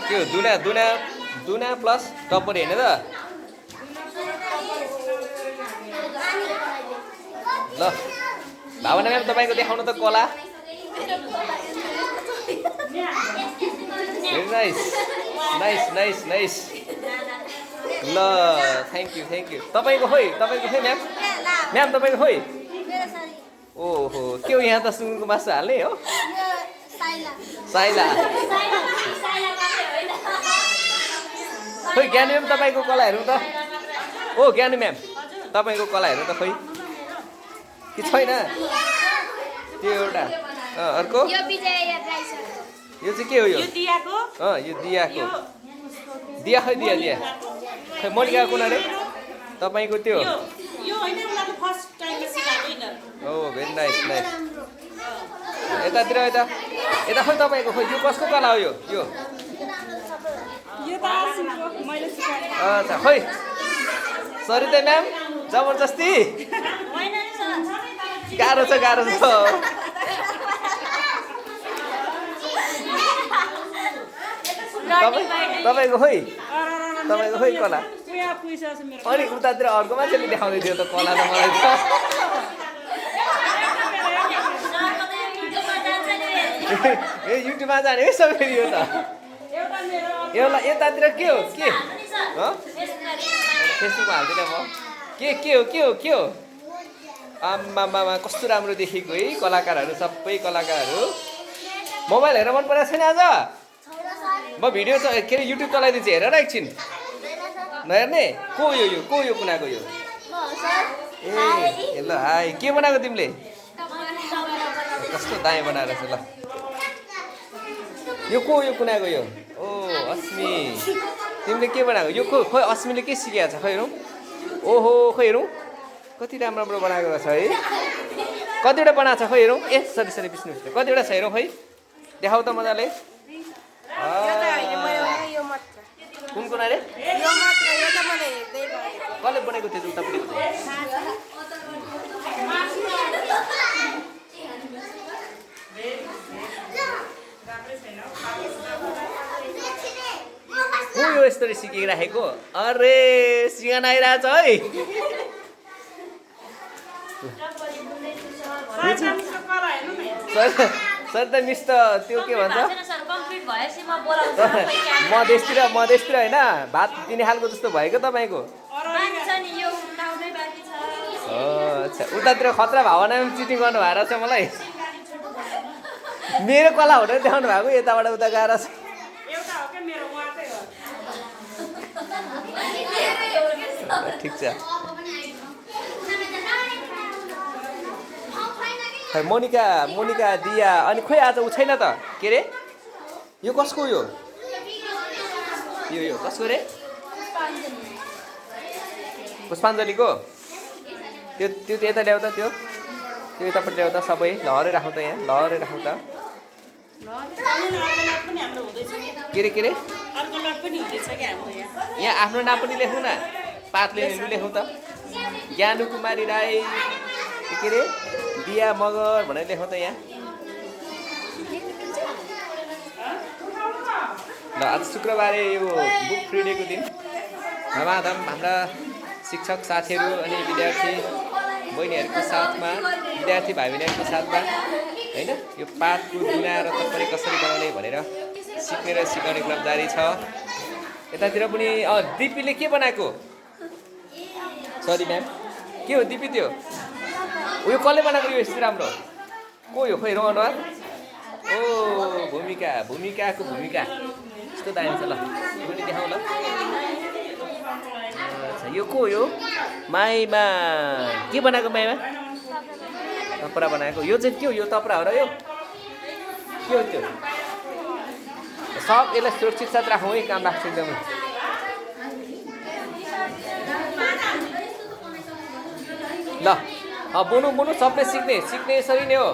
के हो दुना दुना दुना प्लस टप्परी होइन त ल भावना म्याम तपाईँको देखाउनु त कला very nice nice nice nice ल थ्याङ्क यू तपाईँको खोइ म्याम म्याम तपाईँको खोइ ओहो के हो यहाँ त सुँगुरको मासु हाल्ने हो साइला खोइ ज्ञानी म्याम तपाईँको कला हेरौँ त ओ ज्ञानी म्याम तपाईँको कला हेरौँ त खोइ कि छैन त्यो एउटा अर्को यो चाहिँ के हो यो दियाको दिया खै दिया खै मनिका कुन अरे तपाईँको त्यो ओ भेरी नाइस यतातिर यता खै तपाईँको खोइ यो कसको कला हो यो अच्छा खोइ सरिता म्याम जबरजस्ती गाह्रो छ तपाईँको खोइ कला अनि उतातिर अर्को मान्छेले देखाउँदै थियो त कला त मलाई त ए युट्युबमा जाने है सबै यो त एउटा यतातिर के हो फेसबुकमा हाल्दिनँ म के हो आम्मामा कस्तो राम्रो देखेको है कलाकारहरू सबै कलाकारहरू मोबाइल हेरेर मन परेको छैन आज म भिडियो के अरे युट्युब चलाइदिन्छु हेर न एकछिन नहेर्ने को यो कुनाको यो ए ल हाई के बनाएको तिमीले कस्तो दायाँ बनाएर छ ल यो कुनाको यो ओ अस्मी तिमीले के बनाएको यो खोइ अस्मीले के सिकाएको छ खै हेरौँ ओहो खै हेरौँ कति राम्रो बनाएको रहेछ है कतिवटा बनाएको छ खै हेरौँ ए सरी विष्णु कतिवटा छ हेरौँ खै देखाउ त मजाले कुन अरे कसले बनाएको थियो उतापट्टिको हो यो यस्तरी सिकिराखेको अरे सिगान आइरहेछ है सर त मिस त त्यो के भन्छ मधेसतिर होइन भात दिने खालको जस्तो भएको तपाईँको अच्छा उतातिर खतरा भावना चिटिङ गर्नु भएको रहेछ मलाई मेरो कला हुँदै देखाउनु भएको यताबाट उता गएर ठिक छ खै मोनिका दिया अनि खोइ आज ऊ छैन त के अरे यो कसको यो कसको रे पुष्पाञ्जलीको त्यो यता ल्याउ त त्यो यतापट्टि ल्याउ त सबै लहरै राखौँ त यहाँ लहरै राखौँ त के अरे यहाँ आफ्नो नाम पनि लेखौँ न पातले लेखौँ त ज्ञानु कुमारी राई के अरे दिया मगर भनेर लेखौँ त यहाँ ल आज शुक्रबारे यो बुक फ्री डेको दिन धमाधम हाम्रा शिक्षक साथीहरू अनि विद्यार्थी बहिनीहरूको साथमा विद्यार्थी भाइ बहिनीहरूको साथमा होइन यो पातको दुना र तपरी कसरी बनाउने भनेर सिक्ने र सिकाउने क्रम जारी छ यतातिर पनि दिपीले के बनाएको सरी म्याम के हो दिपी त्यो उयो कसले बनाएको यो यस्तो राम्रो को यो खोइ रह ओ भूमिकाको भूमिका यस्तो दामी छ ल यो देखाउँ ल अच्छा यो को यो माइमा के बनाएको माइमा तपरा बनाएको यो चाहिँ के हो यो तपरा हो र यो के हो त्यो सब यसलाई सुरक्षित साथ राखौँ है काम लाग्छ एकदमै ल बुनु सबले सिक्ने यसरी नै हो